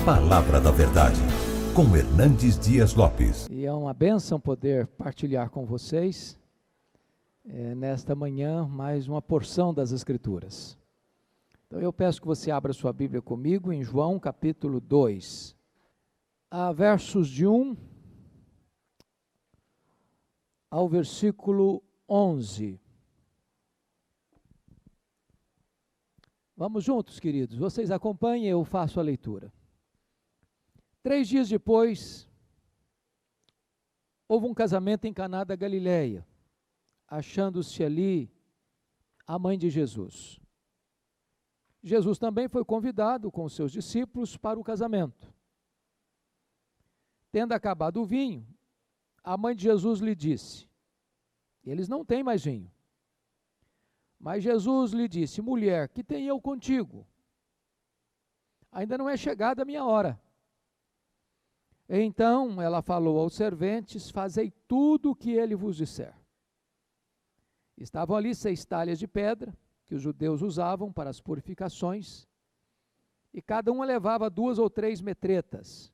Palavra da Verdade, com Hernandes Dias Lopes. E é uma bênção poder partilhar com vocês, nesta manhã, mais uma porção das Escrituras. Então eu peço que você abra sua Bíblia comigo em João capítulo 2, versos de 1 ao versículo 11. Vamos juntos, queridos, vocês acompanhem, eu faço a leitura. 3 dias depois, houve um casamento em Caná da Galileia, achando-se ali a mãe de Jesus. Jesus também foi convidado com seus discípulos para o casamento. Tendo acabado o vinho, a mãe de Jesus lhe disse: eles não têm mais vinho. Mas Jesus lhe disse: mulher, que tenho eu contigo? Ainda não é chegada a minha hora. Então ela falou aos serventes: fazei tudo o que ele vos disser. Estavam ali 6 talhas de pedra, que os judeus usavam para as purificações, e cada uma levava 2 ou 3 metretas.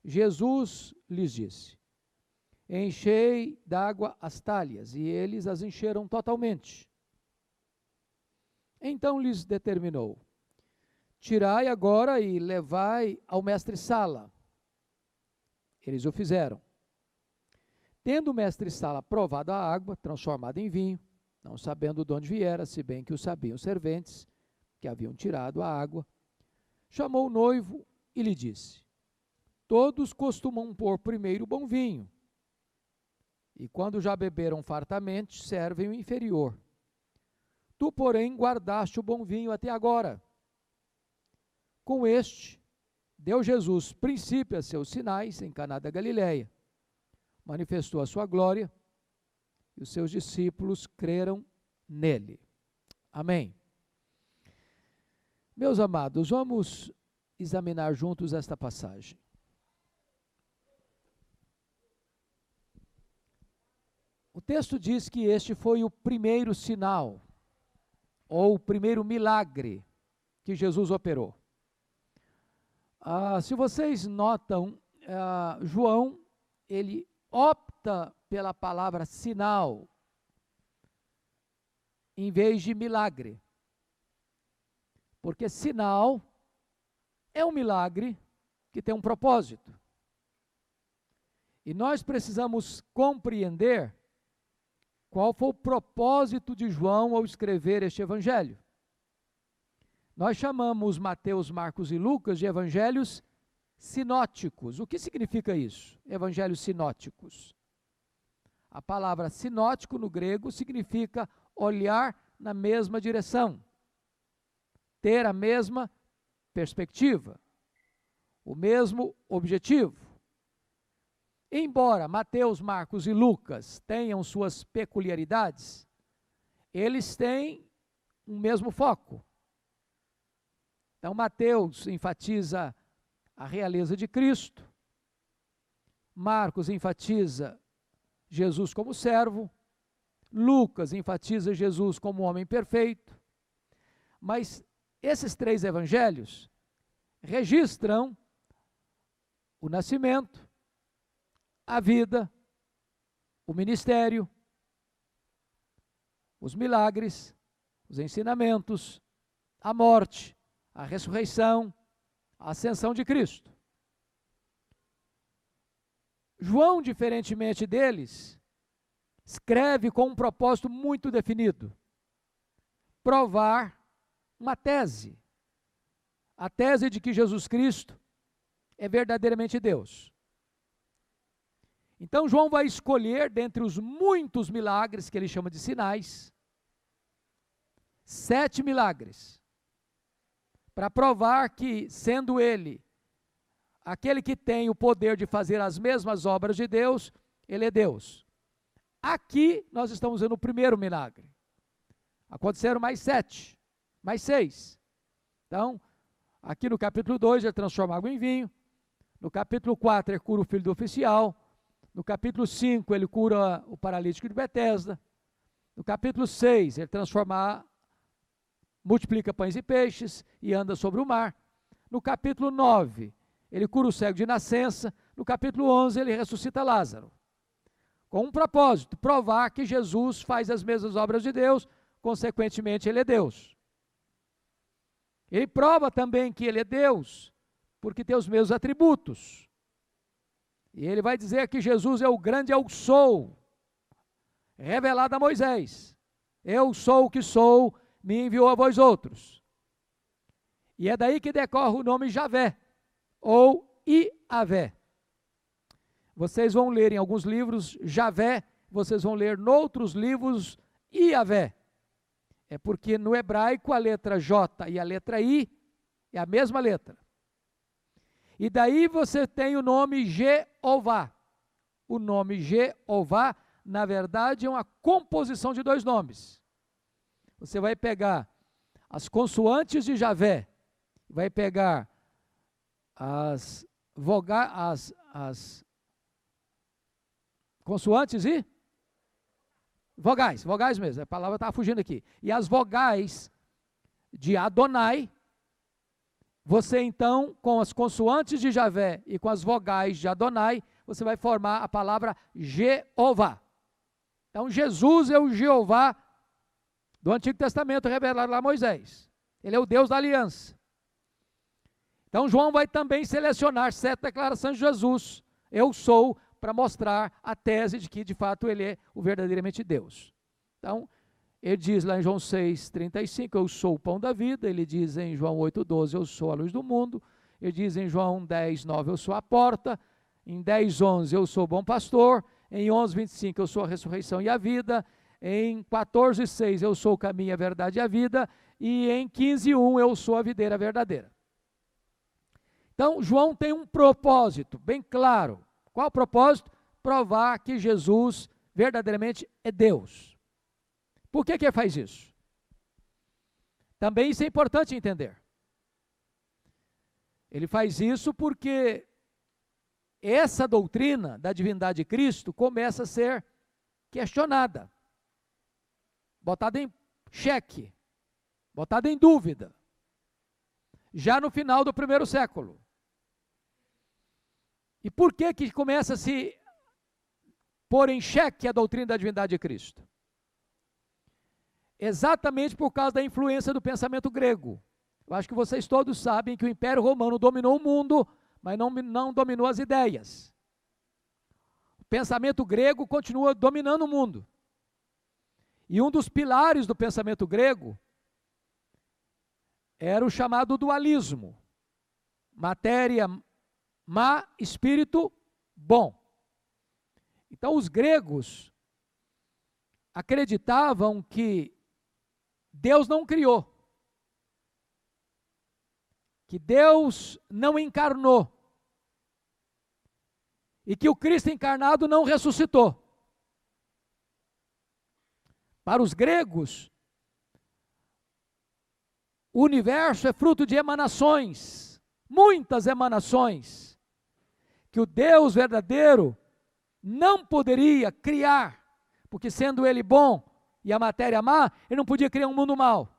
Jesus lhes disse: enchei d'água as talhas, e eles as encheram totalmente. Então lhes determinou: tirai agora e levai ao mestre-sala. Eles o fizeram. Tendo o mestre-sala provado a água, transformada em vinho, não sabendo de onde viera, se bem que o sabiam os serventes, que haviam tirado a água, chamou o noivo e lhe disse: todos costumam pôr primeiro o bom vinho, e quando já beberam fartamente, servem o inferior. Tu, porém, guardaste o bom vinho até agora. Com este, deu Jesus princípio a seus sinais em Caná da Galileia. Manifestou a sua glória, e os seus discípulos creram nele. Amém. Meus amados, vamos examinar juntos esta passagem. O texto diz que este foi o primeiro sinal, ou o primeiro milagre que Jesus operou. Se vocês notam, João, ele opta pela palavra sinal, em vez de milagre. Porque sinal é um milagre que tem um propósito. E nós precisamos compreender qual foi o propósito de João ao escrever este evangelho. Nós chamamos Mateus, Marcos e Lucas de evangelhos sinóticos. O que significa isso? Evangelhos sinóticos. A palavra sinótico no grego significa olhar na mesma direção, ter a mesma perspectiva, o mesmo objetivo. Embora Mateus, Marcos e Lucas tenham suas peculiaridades, eles têm um mesmo foco. Então, Mateus enfatiza a realeza de Cristo, Marcos enfatiza Jesus como servo, Lucas enfatiza Jesus como homem perfeito, mas esses 3 evangelhos registram o nascimento, a vida, o ministério, os milagres, os ensinamentos, a morte, a ressurreição, a ascensão de Cristo. João, diferentemente deles, escreve com um propósito muito definido: provar uma tese. A tese de que Jesus Cristo é verdadeiramente Deus. Então João vai escolher, dentre os muitos milagres que ele chama de sinais, 7 milagres, para provar que, sendo ele aquele que tem o poder de fazer as mesmas obras de Deus, ele é Deus. Aqui nós estamos vendo o primeiro milagre. Aconteceram mais 7, mais 6. Então, aqui no capítulo 2 ele transforma água em vinho, no capítulo 4 ele cura o filho do oficial, no capítulo 5 ele cura o paralítico de Betesda, no capítulo 6 ele multiplica pães e peixes e anda sobre o mar. No capítulo 9, ele cura o cego de nascença. No capítulo 11, ele ressuscita Lázaro. Com um propósito, provar que Jesus faz as mesmas obras de Deus, consequentemente ele é Deus. Ele prova também que ele é Deus, porque tem os mesmos atributos. E ele vai dizer que Jesus é o grande eu sou, revelado a Moisés. Eu sou o que sou, me enviou a vós outros. E é daí que decorre o nome Javé, ou Iavé. Vocês vão ler em alguns livros Javé, vocês vão ler noutros livros Iavé. É porque no hebraico a letra J e a letra I é a mesma letra. E daí você tem o nome Jeová. O nome Jeová, na verdade, é uma composição de dois nomes. Você vai pegar as consoantes de Javé, vai pegar as consoantes e vogais mesmo, a palavra estava fugindo aqui. E as vogais de Adonai, você então, com as consoantes de Javé e com as vogais de Adonai, você vai formar a palavra Jeová. Então, Jesus é o Jeová do Antigo Testamento revelado lá a Moisés. Ele é o Deus da aliança. Então, João vai também selecionar 7 declarações de Jesus. Eu sou, para mostrar a tese de que, de fato, ele é o verdadeiramente Deus. Então, ele diz lá em João 6,35, eu sou o pão da vida. Ele diz em João 8,12, eu sou a luz do mundo. Ele diz em João 10,9, eu sou a porta. Em 10,11, eu sou o bom pastor. Em 11,25, eu sou a ressurreição e a vida. Em 14,6, eu sou o caminho, a verdade e a vida. E em 15,1, eu sou a videira verdadeira. Então, João tem um propósito bem claro. Qual o propósito? Provar que Jesus verdadeiramente é Deus. Por que ele faz isso? Também isso é importante entender. Ele faz isso porque essa doutrina da divindade de Cristo começa a ser questionada, botada em xeque, botada em dúvida, já no final do primeiro século. E por que começa a se pôr em xeque a doutrina da divindade de Cristo? Exatamente por causa da influência do pensamento grego. Eu acho que vocês todos sabem que o Império Romano dominou o mundo, mas não dominou as ideias. O pensamento grego continua dominando o mundo. E um dos pilares do pensamento grego era o chamado dualismo. Matéria má, espírito bom. Então os gregos acreditavam que Deus não criou, que Deus não encarnou e que o Cristo encarnado não ressuscitou. Para os gregos, o universo é fruto de emanações, muitas emanações, que o Deus verdadeiro não poderia criar, porque sendo ele bom e a matéria má, ele não podia criar um mundo mau.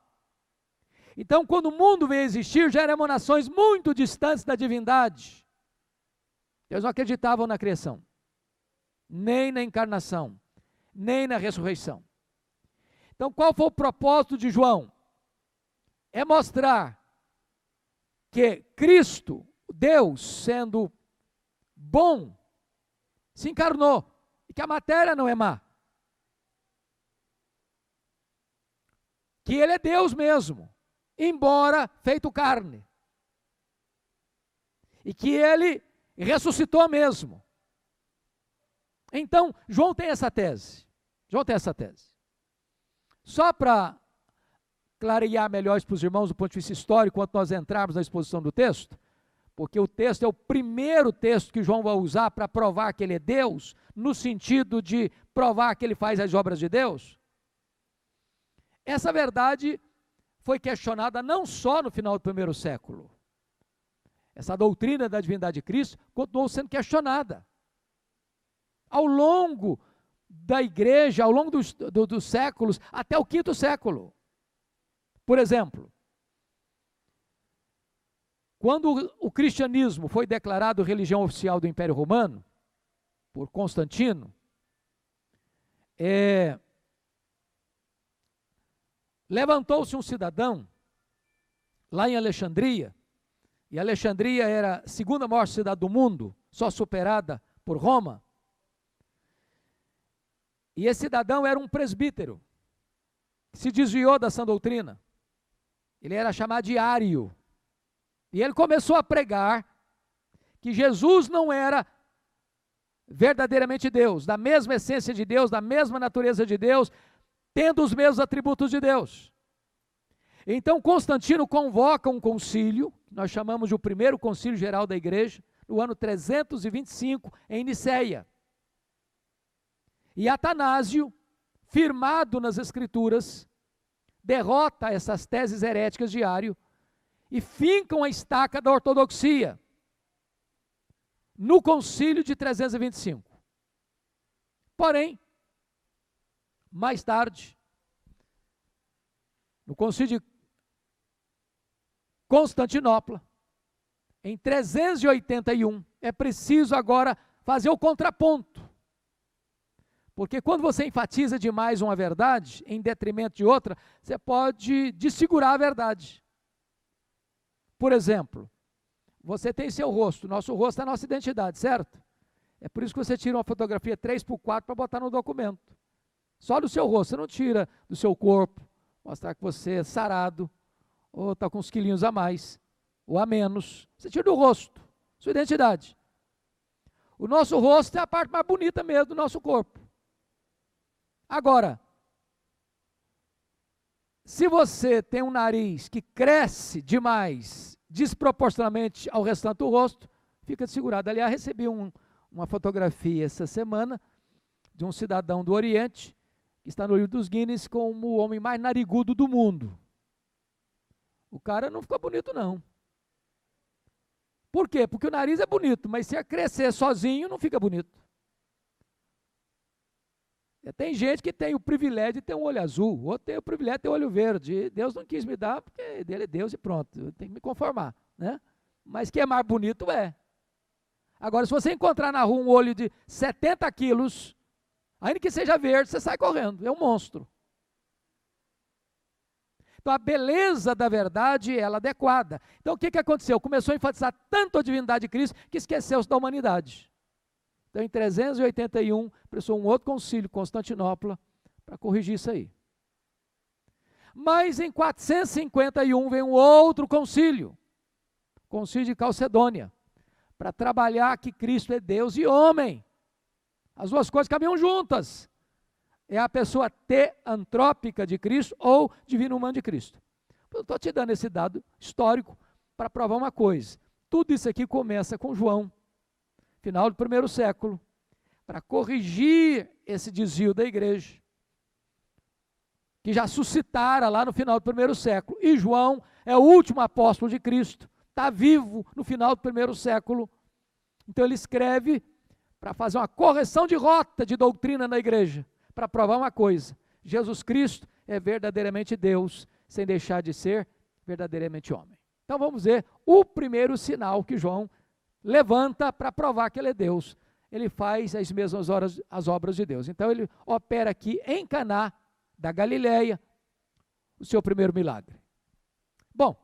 Então, quando o mundo veio existir, já eram emanações muito distantes da divindade. Eles não acreditavam na criação, nem na encarnação, nem na ressurreição. Então, qual foi o propósito de João? É mostrar que Cristo, Deus, sendo bom, se encarnou, e que a matéria não é má. Que ele é Deus mesmo, embora feito carne. E que ele ressuscitou mesmo. Então, João tem essa tese. Só para clarear melhor isso para os irmãos do ponto de vista histórico, quando nós entrarmos na exposição do texto, porque o texto é o primeiro texto que João vai usar para provar que ele é Deus, no sentido de provar que ele faz as obras de Deus. Essa verdade foi questionada não só no final do primeiro século. Essa doutrina da divindade de Cristo continuou sendo questionada. Ao longo da igreja, ao longo dos séculos, até o 5º século. Por exemplo, Quando o cristianismo foi declarado religião oficial do Império Romano, por Constantino, levantou-se um cidadão lá em Alexandria, e Alexandria era a segunda maior cidade do mundo, só superada por Roma. E esse cidadão era um presbítero, que se desviou da sã doutrina. Ele era chamado de Ário. E ele começou a pregar que Jesus não era verdadeiramente Deus, da mesma essência de Deus, da mesma natureza de Deus, tendo os mesmos atributos de Deus. Então Constantino convoca um concílio, nós chamamos de o primeiro concílio geral da igreja, no ano 325, em Niceia. E Atanásio, firmado nas escrituras, derrota essas teses heréticas de Ário e fincam a estaca da ortodoxia no concílio de 325. Porém, mais tarde, no concílio de Constantinopla, em 381, é preciso agora fazer o contraponto. Porque quando você enfatiza demais uma verdade, em detrimento de outra, você pode desfigurar a verdade. Por exemplo, você tem seu rosto, nosso rosto é a nossa identidade, certo? É por isso que você tira uma fotografia 3x4 para botar no documento. Só do seu rosto, você não tira do seu corpo, mostrar que você é sarado, ou está com uns quilinhos a mais, ou a menos. Você tira do rosto, sua identidade. O nosso rosto é a parte mais bonita mesmo do nosso corpo. Agora, se você tem um nariz que cresce demais, desproporcionalmente ao restante do rosto, fica desfigurado. Aliás, recebi uma fotografia essa semana de um cidadão do Oriente, que está no livro dos Guinness como o homem mais narigudo do mundo. O cara não ficou bonito, não. Por quê? Porque o nariz é bonito, mas se crescer sozinho, não fica bonito. Tem gente que tem o privilégio de ter um olho azul, outro tem o privilégio de ter um olho verde. Deus não quis me dar, porque dele é Deus e pronto, eu tenho que me conformar, né? Mas que é mais bonito é. Agora, se você encontrar na rua um olho de 70 quilos, ainda que seja verde, você sai correndo, é um monstro. Então, a beleza da verdade, ela é adequada. Então, o que aconteceu? Começou a enfatizar tanto a divindade de Cristo, que esqueceu-se da humanidade. Então, em 381, precisou um outro concílio, Constantinopla, para corrigir isso aí. Mas em 451 vem um outro concílio, concílio de Calcedônia, para trabalhar que Cristo é Deus e homem. As duas coisas caminham juntas. É a pessoa teantrópica de Cristo ou divino humano de Cristo. Eu estou te dando esse dado histórico para provar uma coisa. Tudo isso aqui começa com João, final do primeiro século, para corrigir esse desvio da igreja, que já suscitara lá no final do primeiro século. E João é o último apóstolo de Cristo, está vivo no final do primeiro século. Então ele escreve para fazer uma correção de rota de doutrina na igreja, para provar uma coisa: Jesus Cristo é verdadeiramente Deus, sem deixar de ser verdadeiramente homem. Então vamos ver o primeiro sinal que João levanta para provar que ele é Deus. Ele faz as mesmas as obras de Deus. Então ele opera aqui em Caná da Galileia o seu primeiro milagre. Bom,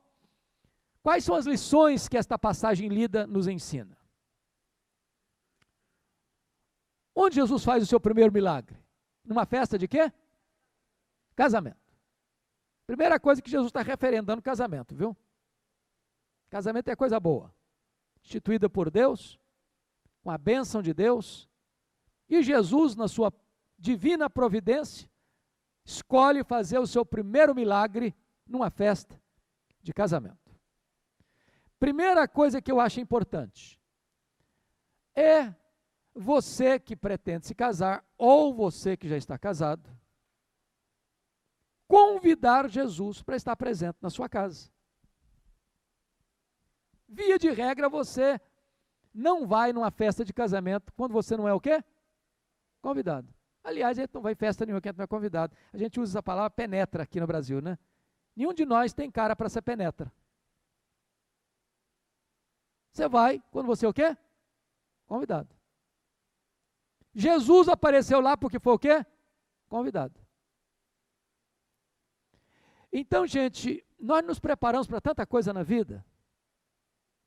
quais são as lições que esta passagem lida nos ensina? Onde Jesus faz o seu primeiro milagre? Numa festa de quê? Casamento. Primeira coisa que Jesus está referendando: casamento, viu? Casamento é coisa boa, instituída por Deus, com a bênção de Deus, e Jesus, na sua divina providência, escolhe fazer o seu primeiro milagre numa festa de casamento. Primeira coisa que eu acho importante é você que pretende se casar, ou você que já está casado, convidar Jesus para estar presente na sua casa. Via de regra, você não vai numa festa de casamento quando você não é o quê? Convidado. Aliás, a gente não vai em festa nenhuma que a gente não é convidado. A gente usa essa palavra penetra aqui no Brasil, né? Nenhum de nós tem cara para ser penetra. Você vai quando você é o quê? Convidado. Jesus apareceu lá porque foi o quê? Convidado. Então, gente, nós nos preparamos para tanta coisa na vida.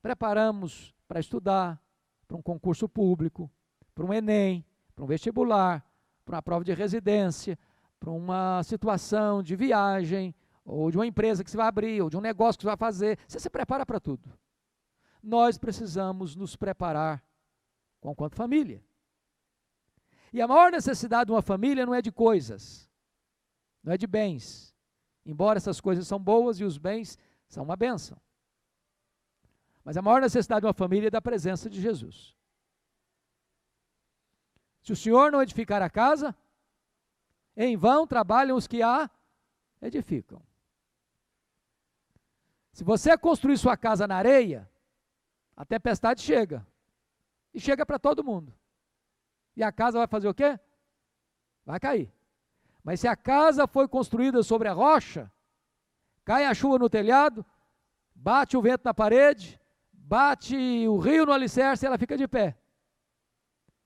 Preparamos para estudar, para um concurso público, para um Enem, para um vestibular, para uma prova de residência, para uma situação de viagem, ou de uma empresa que você vai abrir, ou de um negócio que você vai fazer. Você se prepara para tudo. Nós precisamos nos preparar quanto família. E a maior necessidade de uma família não é de coisas, não é de bens. Embora essas coisas são boas e os bens são uma bênção. Mas a maior necessidade de uma família é da presença de Jesus. Se o Senhor não edificar a casa, em vão trabalham os que a edificam. Se você construir sua casa na areia, a tempestade chega. E chega para todo mundo. E a casa vai fazer o quê? Vai cair. Mas se a casa foi construída sobre a rocha, cai a chuva no telhado, bate o vento na parede, bate o rio no alicerce e ela fica de pé.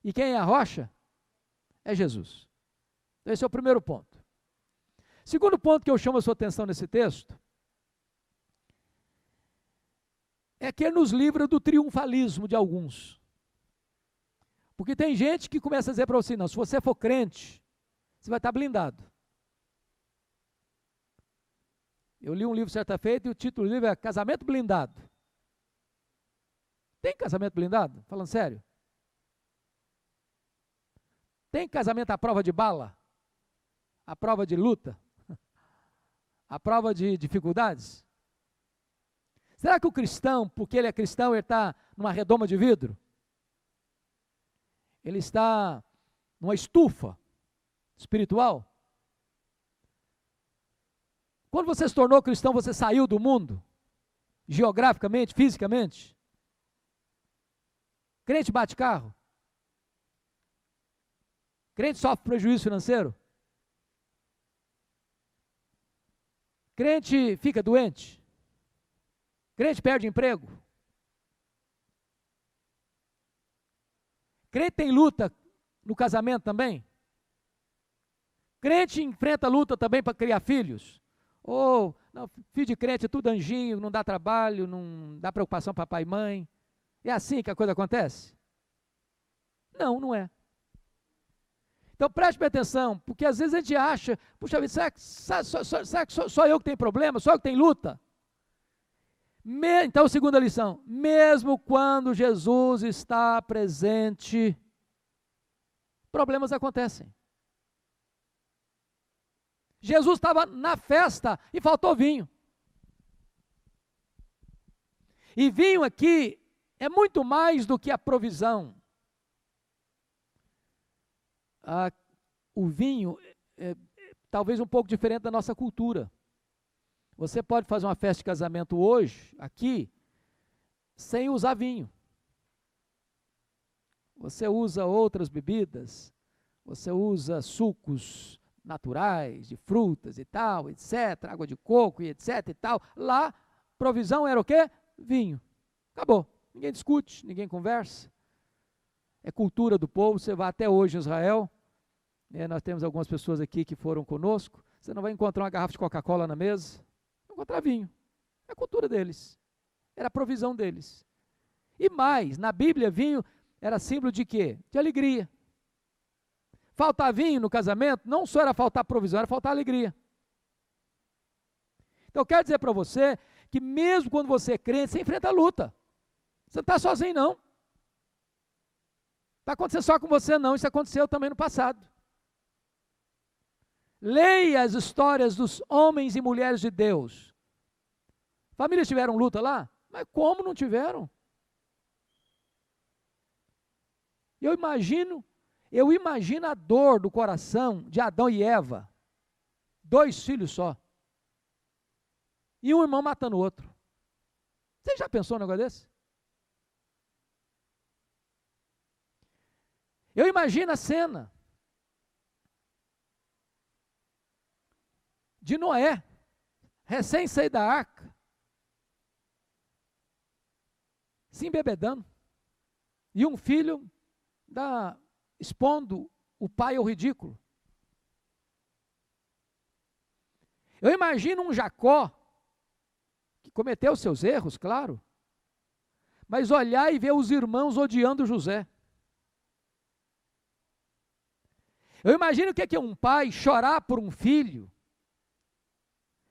E quem é a rocha? É Jesus. Esse é o primeiro ponto. Segundo ponto que eu chamo a sua atenção nesse texto, é que ele nos livra do triunfalismo de alguns. Porque tem gente que começa a dizer para você, não, se você for crente, você vai estar blindado. Eu li um livro certa feita e o título do livro é Casamento Blindado. Tem casamento blindado? Falando sério. Tem casamento à prova de bala? À prova de luta? À prova de dificuldades? Será que o cristão, porque ele é cristão, ele está numa redoma de vidro? Ele está numa estufa espiritual? Quando você se tornou cristão, você saiu do mundo? Geograficamente, fisicamente? Crente bate carro? Crente sofre prejuízo financeiro? Crente fica doente? Crente perde emprego? Crente tem luta no casamento também? Crente enfrenta luta também para criar filhos? Ou, não, filho de crente é tudo anjinho, não dá trabalho, não dá preocupação para pai e mãe. É assim que a coisa acontece? Não, não é. Então preste atenção, porque às vezes a gente acha, puxa vida, será que só eu que tenho problema? Só eu que tenho luta? Então, segunda lição, mesmo quando Jesus está presente, problemas acontecem. Jesus estava na festa e faltou vinho. E vinho aqui é muito mais do que a provisão. O vinho é talvez um pouco diferente da nossa cultura. Você pode fazer uma festa de casamento hoje, aqui, sem usar vinho. Você usa outras bebidas, você usa sucos naturais, de frutas e tal, etc., água de coco e etc. e tal. Lá, provisão era o quê? Vinho. Acabou. Ninguém discute, ninguém conversa. É cultura do povo. Você vai até hoje em Israel, nós temos algumas pessoas aqui que foram conosco, você não vai encontrar uma garrafa de Coca-Cola na mesa, vai encontrar vinho. É a cultura deles. Era a provisão deles. E mais, na Bíblia, vinho era símbolo de quê? De alegria. Faltar vinho no casamento não só era faltar provisão, era faltar alegria. Então eu quero dizer para você que mesmo quando você é crente, você enfrenta a luta. Você não está sozinho não. Está acontecendo só com você não, isso aconteceu também no passado. Leia as histórias dos homens e mulheres de Deus. Famílias tiveram luta lá? Mas como não tiveram? Eu imagino a dor do coração de Adão e Eva, 2 filhos só, e um irmão matando o outro. Você já pensou num negócio desse? Eu imagino a cena de Noé, recém saído da arca, se embebedando. E um filho expondo o pai ao ridículo. Eu imagino um Jacó, que cometeu seus erros, claro, mas olhar e ver os irmãos odiando José. Eu imagino o que é um pai chorar por um filho.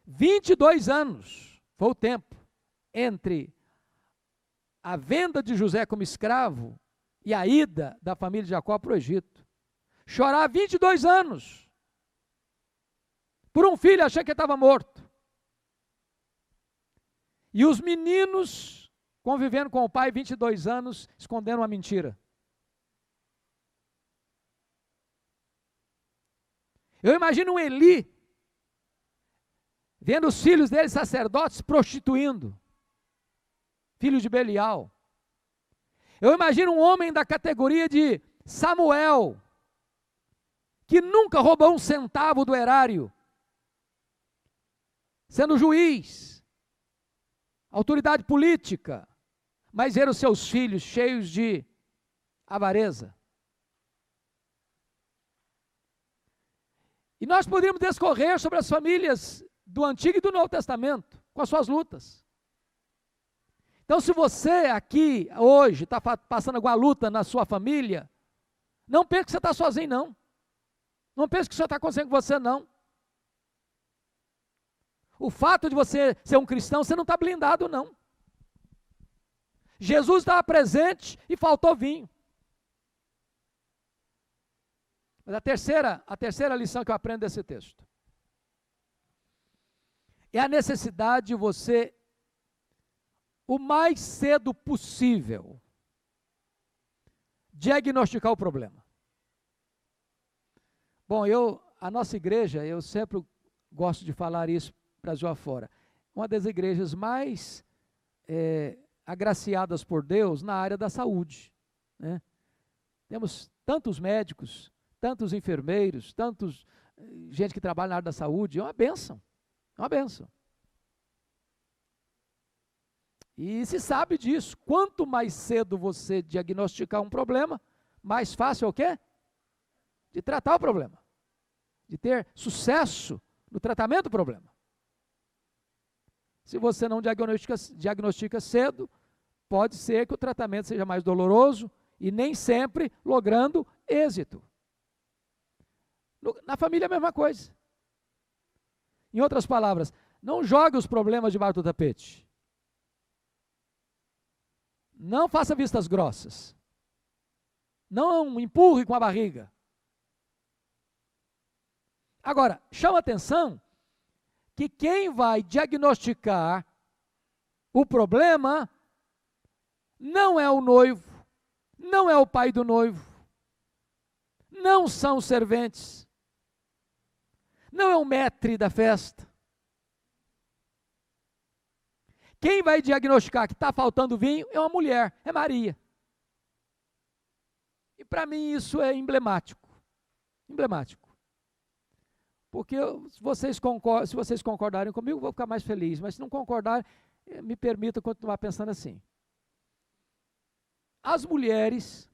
22 anos foi o tempo entre a venda de José como escravo e a ida da família de Jacó para o Egito. Chorar 22 anos por um filho, achei que ele estava morto. E os meninos convivendo com o pai 22 anos, escondendo uma mentira. Eu imagino um Eli, vendo os filhos dele, sacerdotes, prostituindo. Filhos de Belial. Eu imagino um homem da categoria de Samuel, que nunca roubou um centavo do erário, sendo juiz, autoridade política, mas ver os seus filhos cheios de avareza. E nós poderíamos discorrer sobre as famílias do Antigo e do Novo Testamento, com as suas lutas. Então, se você aqui, hoje, está passando alguma luta na sua família, não pense que você está sozinho, não. Não pense que isso está acontecendo com você, não. O fato de você ser um cristão, você não está blindado, não. Jesus estava presente e faltou vinho. Mas a terceira lição que eu aprendo desse texto é a necessidade de você, o mais cedo possível, diagnosticar o problema. Bom, a nossa igreja, eu sempre gosto de falar isso Brasil afora, uma das igrejas mais agraciadas por Deus na área da saúde, né? Temos tantos médicos, tantos enfermeiros, tantos gente que trabalha na área da saúde, é uma bênção, é uma bênção. E se sabe disso, quanto mais cedo você diagnosticar um problema, mais fácil é o quê? De tratar o problema, de ter sucesso no tratamento do problema. Se você não diagnostica cedo, pode ser que o tratamento seja mais doloroso e nem sempre logrando êxito. Na família é a mesma coisa. Em outras palavras, não jogue os problemas debaixo do tapete. Não faça vistas grossas. Não empurre com a barriga. Agora, chama atenção que quem vai diagnosticar o problema não é o noivo, não é o pai do noivo, não são os serventes, não é o maître da festa. Quem vai diagnosticar que está faltando vinho é uma mulher, é Maria. E para mim isso é emblemático. Emblemático. Porque se vocês concordarem comigo, eu vou ficar mais feliz. Mas se não concordarem, me permita continuar pensando assim. As mulheres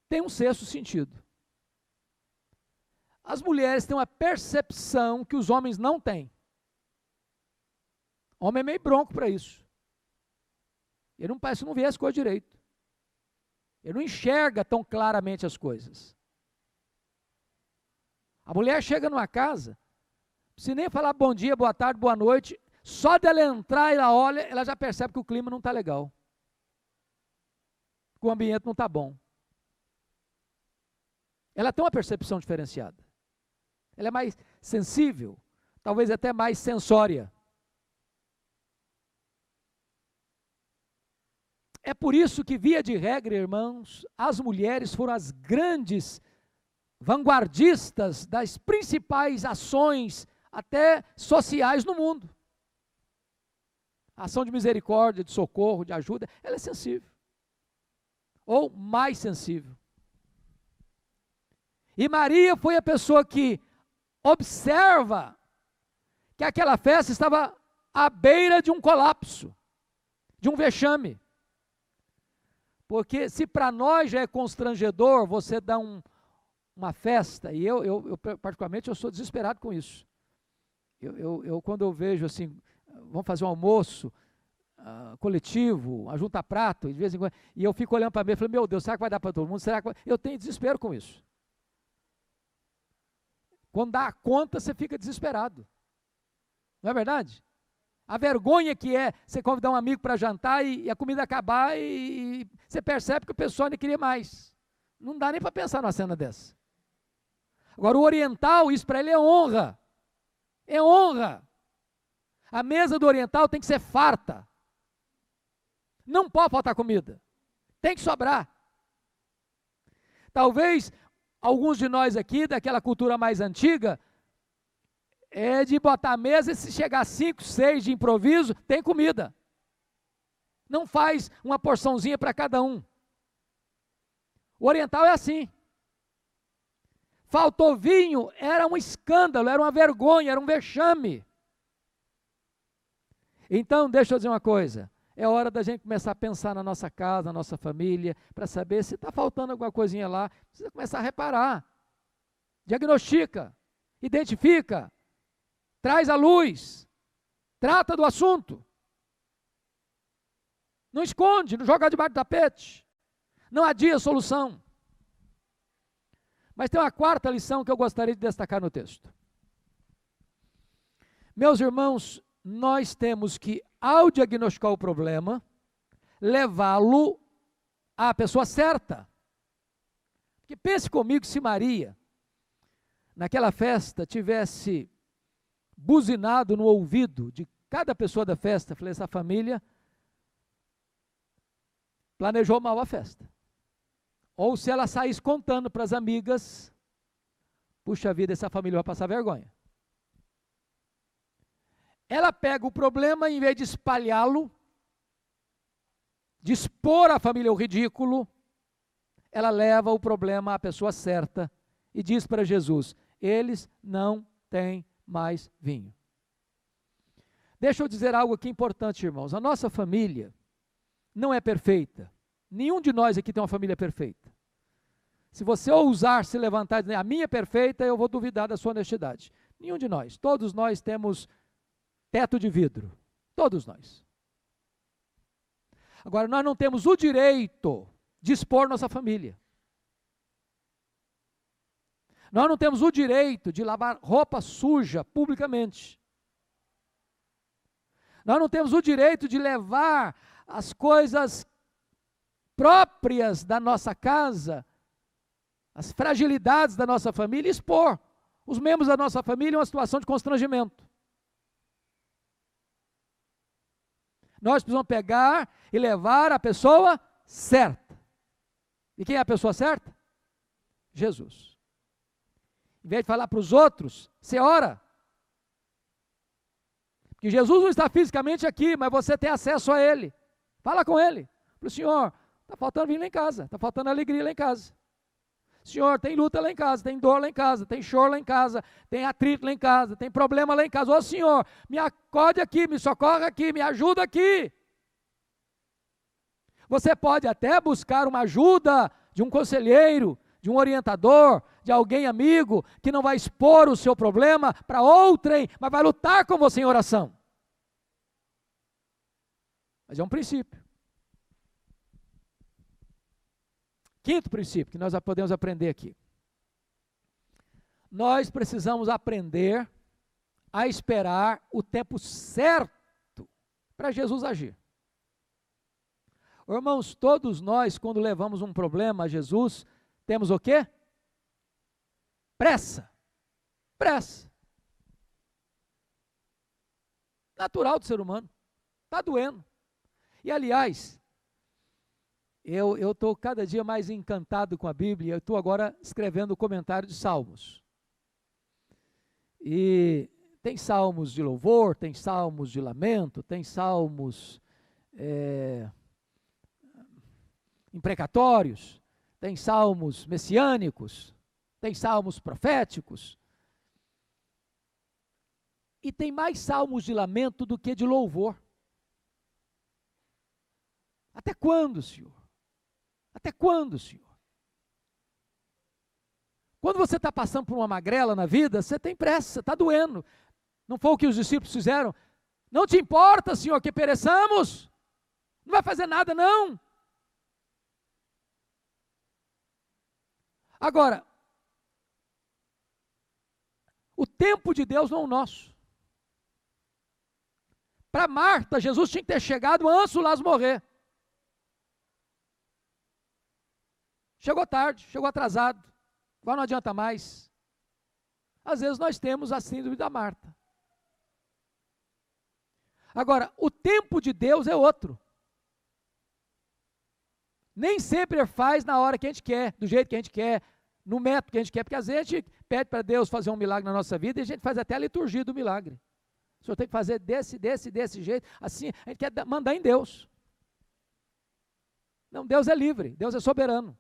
têm um sexto sentido. As mulheres têm uma percepção que os homens não têm. O homem é meio bronco para isso. Ele não parece que não vê as coisas direito. Ele não enxerga tão claramente as coisas. A mulher chega numa casa, não precisa nem falar bom dia, boa tarde, boa noite, só dela entrar e ela olha, ela já percebe que o clima não está legal. Que o ambiente não está bom. Ela tem uma percepção diferenciada. Ela é mais sensível, talvez até mais sensória. É por isso que, via de regra, irmãos, as mulheres foram as grandes vanguardistas das principais ações, até sociais no mundo. A ação de misericórdia, de socorro, de ajuda, ela é sensível. Ou mais sensível. E Maria foi a pessoa que observa que aquela festa estava à beira de um colapso. de um vexame. Porque se para nós já é constrangedor você dar uma festa, e eu particularmente eu sou desesperado com isso. Quando eu vejo assim, vamos fazer um almoço coletivo, ajunta prato, de vez em quando, e eu fico olhando para mim e falo, meu Deus, será que vai dar para todo mundo? Será que vai? Eu tenho desespero com isso. Quando dá a conta, você fica desesperado. Não é verdade? A vergonha que é você convidar um amigo para jantar e a comida acabar e você percebe que o pessoal não queria mais. Não dá nem para pensar numa cena dessa. Agora, o oriental, isso para ele é honra. É honra. A mesa do oriental tem que ser farta. Não pode faltar comida. Tem que sobrar. Talvez alguns de nós aqui, daquela cultura mais antiga, é de botar a mesa e se chegar 5, 6 de improviso, tem comida. Não faz uma porçãozinha para cada um. O oriental é assim. Faltou vinho, era um escândalo, era uma vergonha, era um vexame. Então, deixa eu dizer uma coisa. É hora da gente começar a pensar na nossa casa, na nossa família, para saber se está faltando alguma coisinha lá. Precisa começar a reparar. Diagnostica, identifica, traz à luz, trata do assunto. Não esconde, não joga debaixo do tapete. Não adia a solução. Mas tem uma quarta lição que eu gostaria de destacar no texto. Meus irmãos, nós temos que, ao diagnosticar o problema, levá-lo à pessoa certa. Porque pense comigo, se Maria, naquela festa, tivesse buzinado no ouvido de cada pessoa da festa, falei, essa família planejou mal a festa. Ou se ela saísse contando para as amigas, puxa vida, essa família vai passar vergonha. Ela pega o problema, em vez de espalhá-lo, de expor a família ao ridículo, ela leva o problema à pessoa certa e diz para Jesus, eles não têm mais vinho. Deixa eu dizer algo aqui importante, irmãos. A nossa família não é perfeita. Nenhum de nós aqui tem uma família perfeita. Se você ousar se levantar e dizer, a minha é perfeita, eu vou duvidar da sua honestidade. Nenhum de nós. Todos nós temos teto de vidro. Todos nós. Agora, nós não temos o direito de expor nossa família. Nós não temos o direito de lavar roupa suja publicamente. Nós não temos o direito de levar as coisas próprias da nossa casa, as fragilidades da nossa família, e expor os membros da nossa família em uma situação de constrangimento. Nós precisamos pegar e levar a pessoa certa. E quem é a pessoa certa? Jesus. Em vez de falar para os outros, você ora. Porque Jesus não está fisicamente aqui, mas você tem acesso a Ele. Fala com Ele. Fala, Senhor, está faltando vinho lá em casa, está faltando alegria lá em casa. Senhor, tem luta lá em casa, tem dor lá em casa, tem choro lá em casa, tem atrito lá em casa, tem problema lá em casa. Ô Senhor, me acode aqui, me socorre aqui, me ajuda aqui. Você pode até buscar uma ajuda de um conselheiro, de um orientador, de alguém amigo, que não vai expor o seu problema para outrem, mas vai lutar com você em oração. Mas é um princípio. Quinto princípio que nós podemos aprender aqui. Nós precisamos aprender a esperar o tempo certo para Jesus agir. Irmãos, todos nós, quando levamos um problema a Jesus, temos o quê? Pressa. Pressa. Natural do ser humano. Está doendo. E aliás, eu estou cada dia mais encantado com a Bíblia. Eu estou agora escrevendo o comentário de Salmos. E tem salmos de louvor, tem salmos de lamento, tem salmos imprecatórios, tem salmos messiânicos, tem salmos proféticos. E tem mais salmos de lamento do que de louvor. Até quando, Senhor? Até quando, Senhor? Quando você está passando por uma magrela na vida, você tem pressa, está doendo. Não foi o que os discípulos fizeram? Não te importa, Senhor, que pereçamos? Não vai fazer nada, não. Agora, o tempo de Deus não é o nosso. Para Marta, Jesus tinha que ter chegado antes do Lázaro morrer. Chegou tarde, chegou atrasado. Agora não adianta mais. Às vezes nós temos a síndrome da Marta. Agora, o tempo de Deus é outro. Nem sempre ele faz na hora que a gente quer, do jeito que a gente quer, no método que a gente quer, porque às vezes a gente pede para Deus fazer um milagre na nossa vida e a gente faz até a liturgia do milagre. O Senhor tem que fazer desse jeito, assim, a gente quer mandar em Deus. Não, Deus é livre, Deus é soberano.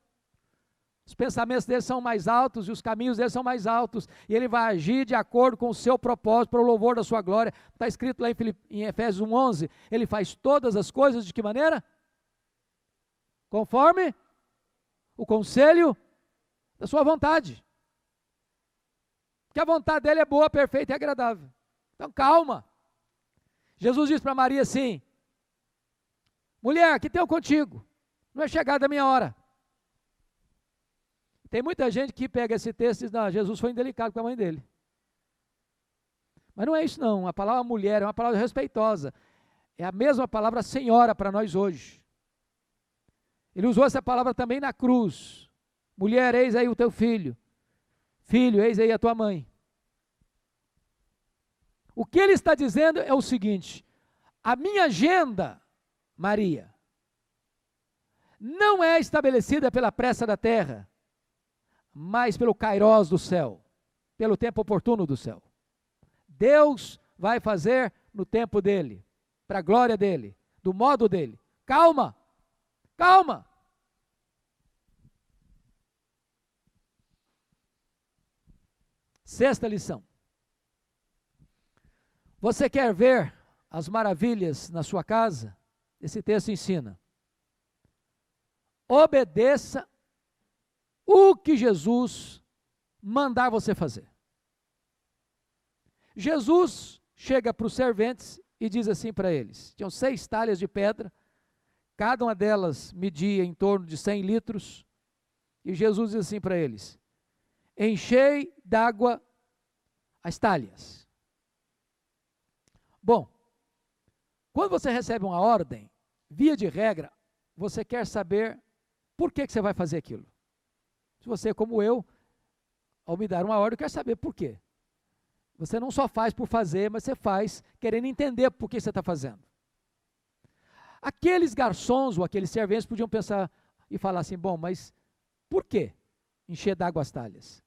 Os pensamentos dele são mais altos e os caminhos dele são mais altos, e ele vai agir de acordo com o seu propósito, para o louvor da sua glória. Está escrito lá em Efésios 1:11, ele faz todas as coisas de que maneira? Conforme o conselho da sua vontade. Porque a vontade dele é boa, perfeita e agradável. Então calma. Jesus disse para Maria assim: mulher, que tenho contigo? Não é chegada a minha hora. Tem muita gente que pega esse texto e diz: não, Jesus foi indelicado com a mãe dele. Mas não é isso não, a palavra mulher é uma palavra respeitosa. É a mesma palavra senhora para nós hoje. Ele usou essa palavra também na cruz. Mulher, eis aí o teu filho. Filho, eis aí a tua mãe. O que ele está dizendo é o seguinte: a minha agenda, Maria, não é estabelecida pela pressa da terra, mas pelo kairós do céu, pelo tempo oportuno do céu. Deus vai fazer no tempo dele, para a glória dele, do modo dele. Calma, calma. Sexta lição. Você quer ver as maravilhas na sua casa? Esse texto ensina: obedeça o que Jesus mandar você fazer. Jesus chega para os serventes e diz assim para eles: tinham 6 talhas de pedra, cada uma delas media em torno de 100 litros, e Jesus diz assim para eles: enchei d'água as talhas. Bom, quando você recebe uma ordem, via de regra, você quer saber por que você vai fazer aquilo. Se você, como eu, ao me dar uma ordem, quer saber por quê. Você não só faz por fazer, mas você faz querendo entender por que você está fazendo. Aqueles garçons ou aqueles serventes podiam pensar e falar assim: bom, mas por que encher d'água as talhas?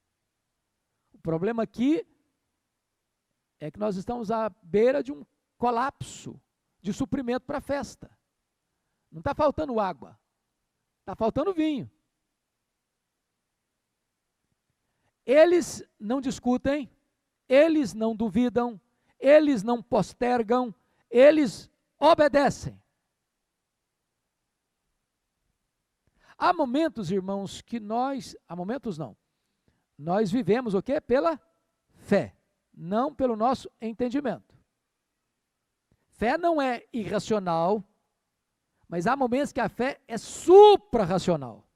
O problema aqui é que nós estamos à beira de um colapso de suprimento para a festa. Não está faltando água, está faltando vinho. Eles não discutem, eles não duvidam, eles não postergam, eles obedecem. Há momentos, irmãos, que nós vivemos o quê? Pela fé, não pelo nosso entendimento. Fé não é irracional, mas há momentos que a fé é supra-racional.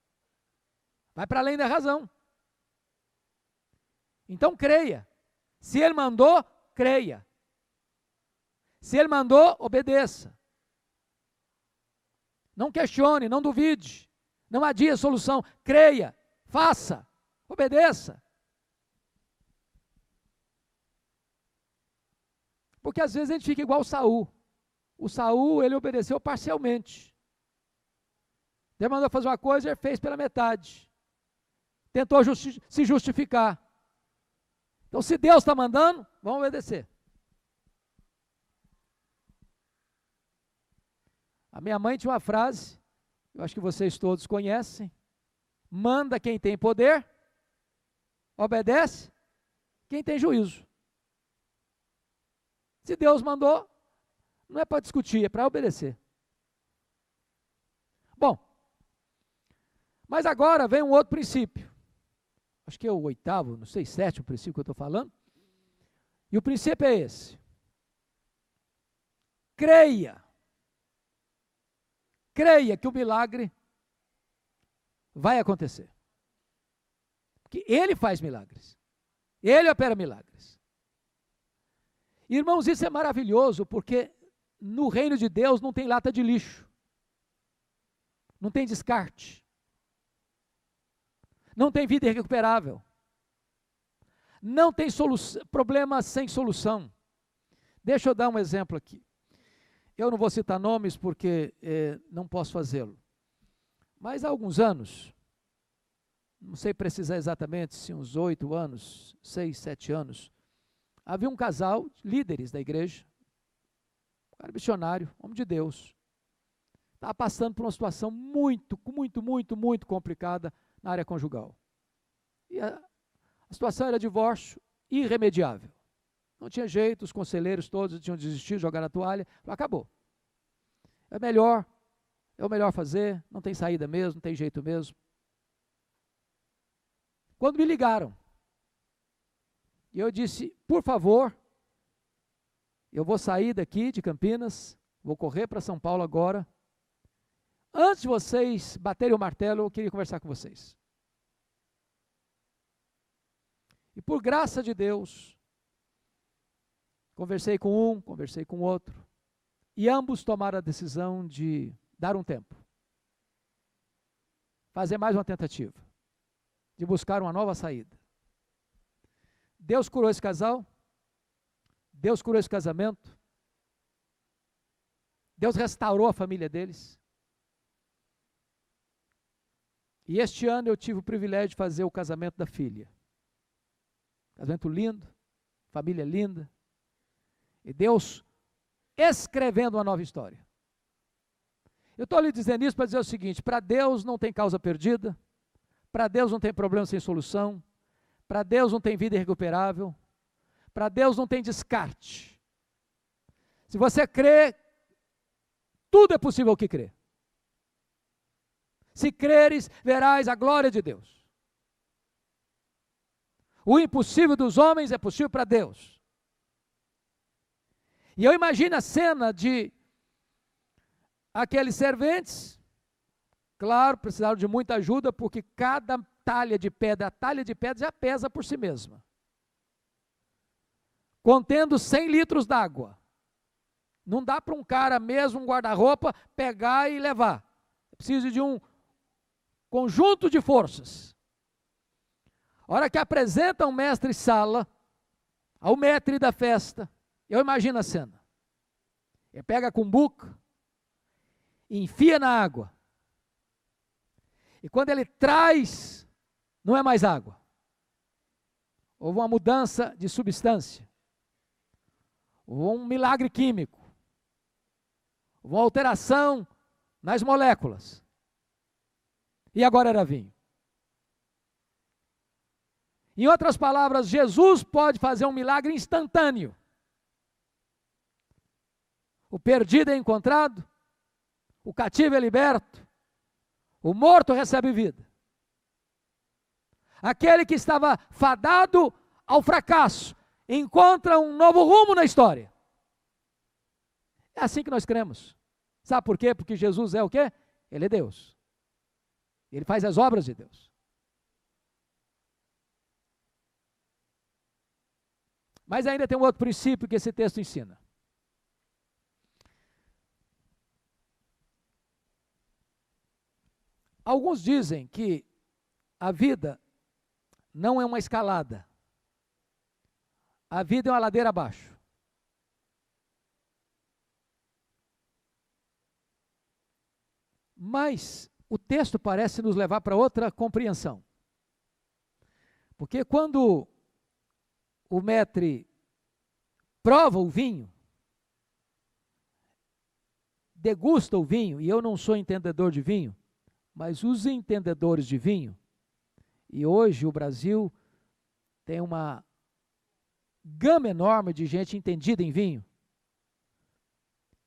Vai para além da razão. Então creia. Se ele mandou, creia. Se ele mandou, obedeça. Não questione, não duvide. Não adie a solução. Creia, faça, obedeça. Porque às vezes a gente fica igual o Saul. O Saul, ele obedeceu parcialmente. Deus mandou fazer uma coisa, ele fez pela metade. Tentou se justificar. Então, se Deus está mandando, vamos obedecer. A minha mãe tinha uma frase, eu acho que vocês todos conhecem: manda quem tem poder, obedece quem tem juízo. Se Deus mandou, não é para discutir, é para obedecer. Mas agora vem um outro princípio. Acho que é o 8º, não sei, 7º princípio que eu estou falando. E o princípio é esse. Creia. Creia que o milagre vai acontecer. Porque Ele faz milagres. Ele opera milagres. Irmãos, isso é maravilhoso, porque no reino de Deus não tem lata de lixo. Não tem descarte. Não tem vida irrecuperável. Não tem problema sem solução. Deixa eu dar um exemplo aqui. Eu não vou citar nomes porque não posso fazê-lo. Mas há alguns anos, não sei precisar exatamente, se uns 8 anos, 6, 7 anos, havia um casal, líderes da igreja, um cara missionário, homem de Deus, estava passando por uma situação muito complicada na área conjugal. E a situação era divórcio irremediável. Não tinha jeito, os conselheiros todos tinham desistido, jogaram a toalha, acabou. É o melhor fazer, não tem saída mesmo, não tem jeito mesmo. Quando me ligaram, e eu disse, por favor, eu vou sair daqui de Campinas, vou correr para São Paulo agora. Antes de vocês baterem o martelo, eu queria conversar com vocês. E por graça de Deus, conversei com um, conversei com outro, e ambos tomaram a decisão de dar um tempo, fazer mais uma tentativa, de buscar uma nova saída. Deus curou esse casal, Deus curou esse casamento, Deus restaurou a família deles. E este ano eu tive o privilégio de fazer o casamento da filha. Casamento lindo, família linda. E Deus escrevendo uma nova história. Eu estou lhe dizendo isso para dizer o seguinte, para Deus não tem causa perdida, para Deus não tem problema sem solução, para Deus não tem vida irrecuperável, para Deus não tem descarte. Se você crê, tudo é possível que crê. Se creres, verás a glória de Deus. O impossível dos homens é possível para Deus. E eu imagino a cena de aqueles serventes, claro, precisaram de muita ajuda, porque cada talha de pedra já pesa por si mesma. Contendo 100 litros d'água. Não dá para um cara mesmo, um guarda-roupa, pegar e levar. Precisa de um conjunto de forças. A hora que apresenta um mestre-sala, ao maître da festa, eu imagino a cena. Ele pega a cumbuca, enfia na água. E quando ele traz, não é mais água. Houve uma mudança de substância. Houve um milagre químico. Houve uma alteração nas moléculas. E agora era vinho. Em outras palavras, Jesus pode fazer um milagre instantâneo. O perdido é encontrado, o cativo é liberto, o morto recebe vida. Aquele que estava fadado ao fracasso, encontra um novo rumo na história. É assim que nós cremos. Sabe por quê? Porque Jesus é o quê? Ele é Deus. Ele faz as obras de Deus. Mas ainda tem um outro princípio que esse texto ensina. Alguns dizem que a vida não é uma escalada. A vida é uma ladeira abaixo. Mas o texto parece nos levar para outra compreensão. Porque quando o maître prova o vinho, degusta o vinho, e eu não sou entendedor de vinho, mas os entendedores de vinho, e hoje o Brasil tem uma gama enorme de gente entendida em vinho,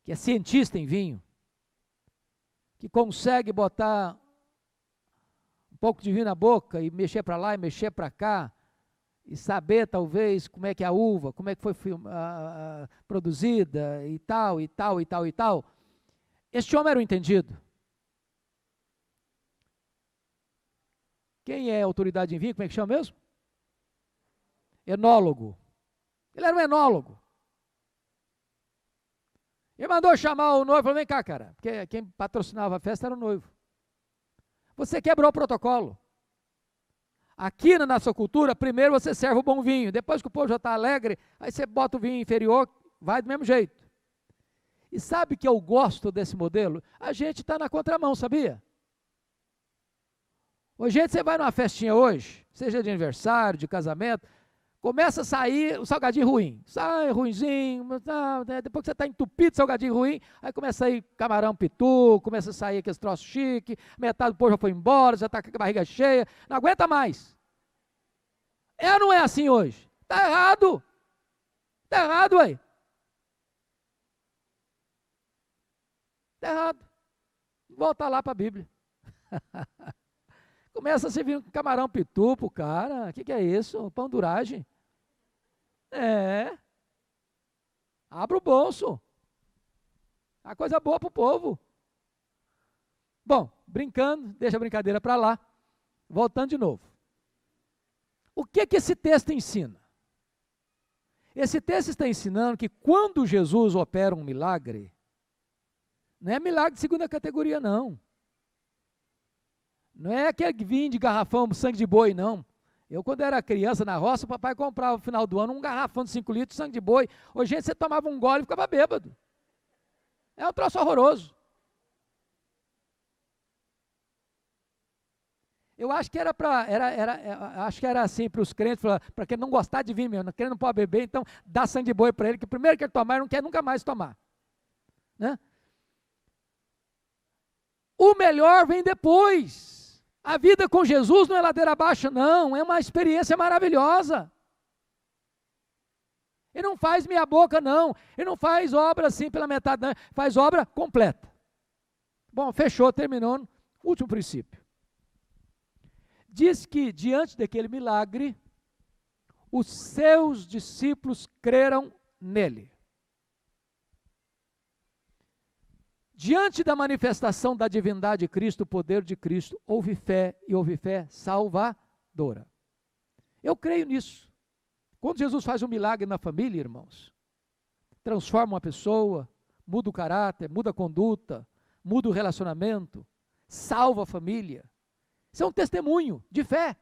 que é cientista em vinho, que consegue botar um pouco de vinho na boca e mexer para lá e mexer para cá, e saber talvez como é que é a uva, como é que foi produzida e tal, e tal, e tal, e tal. Este homem era o entendido. Quem é autoridade em vinho? Como é que chama mesmo? Enólogo. Ele era um enólogo. Ele mandou chamar o noivo e falou: vem cá, cara, porque quem patrocinava a festa era o noivo. Você quebrou o protocolo. Aqui na nossa cultura, primeiro você serve o bom vinho, depois que o povo já está alegre, aí você bota o vinho inferior, vai do mesmo jeito. E sabe que eu gosto desse modelo? A gente está na contramão, sabia? Hoje você vai numa festinha hoje, seja de aniversário, de casamento, começa a sair o salgadinho ruim. Sai ruinzinho, depois que você está entupido de salgadinho ruim, aí começa a sair camarão pitu, começa a sair aqueles troços chique, metade do povo já foi embora, já está com a barriga cheia, não aguenta mais. É ou não é assim hoje? Está errado. Está errado, ué. Está errado. Volta lá para a Bíblia. Começa a servir um camarão pitu pro cara. O que é isso? Pão duragem. É. Abra o bolso. A coisa boa pro povo. Bom, brincando, deixa a brincadeira para lá. Voltando de novo. O que esse texto ensina? Esse texto está ensinando que quando Jesus opera um milagre, não é milagre de segunda categoria, não. Não é aquele vinho de garrafão, sangue de boi, não. Eu, quando era criança na roça, o papai comprava no final do ano um garrafão de 5 litros de sangue de boi. Hoje, gente, você tomava um gole e ficava bêbado. É um troço horroroso. Eu acho que acho que era assim para os crentes, para quem não gostar de vinho mesmo, quem não pode beber, então dá sangue de boi para ele, que primeiro que ele tomar, ele não quer nunca mais tomar. Né? O melhor vem depois. A vida com Jesus não é ladeira abaixo, não, é uma experiência maravilhosa. Ele não faz meia boca, não. Ele não faz obra assim pela metade, não. Faz obra completa. Bom, fechou, terminou. Último princípio. Diz que diante daquele milagre, os seus discípulos creram nele. Diante da manifestação da divindade de Cristo, o poder de Cristo, houve fé, e houve fé salvadora. Eu creio nisso. Quando Jesus faz um milagre na família, irmãos, transforma uma pessoa, muda o caráter, muda a conduta, muda o relacionamento, salva a família. Isso é um testemunho de fé.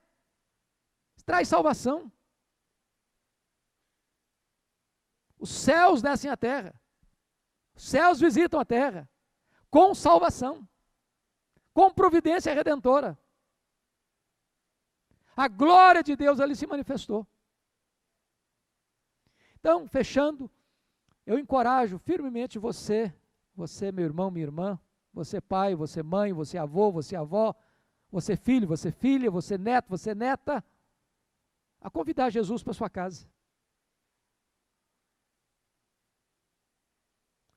Traz salvação. Os céus descem à terra. Os céus visitam a terra. Com salvação, com providência redentora. A glória de Deus ali se manifestou. Então, fechando, eu encorajo firmemente você, meu irmão, minha irmã, você pai, você mãe, você avô, você avó, você filho, você filha, você neto, você neta, a convidar Jesus para sua casa.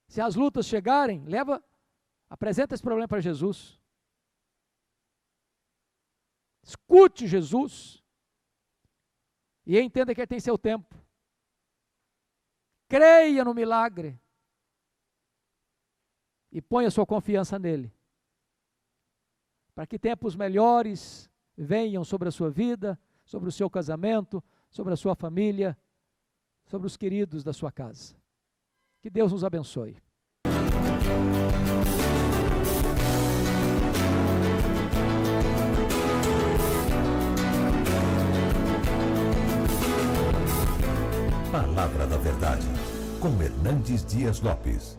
Se as lutas chegarem, apresenta esse problema para Jesus. Escute Jesus. E entenda que ele tem seu tempo. Creia no milagre. E ponha sua confiança nele. Para que tempos melhores venham sobre a sua vida, sobre o seu casamento, sobre a sua família, sobre os queridos da sua casa. Que Deus nos abençoe. Palavra da Verdade, com Hernandes Dias Lopes.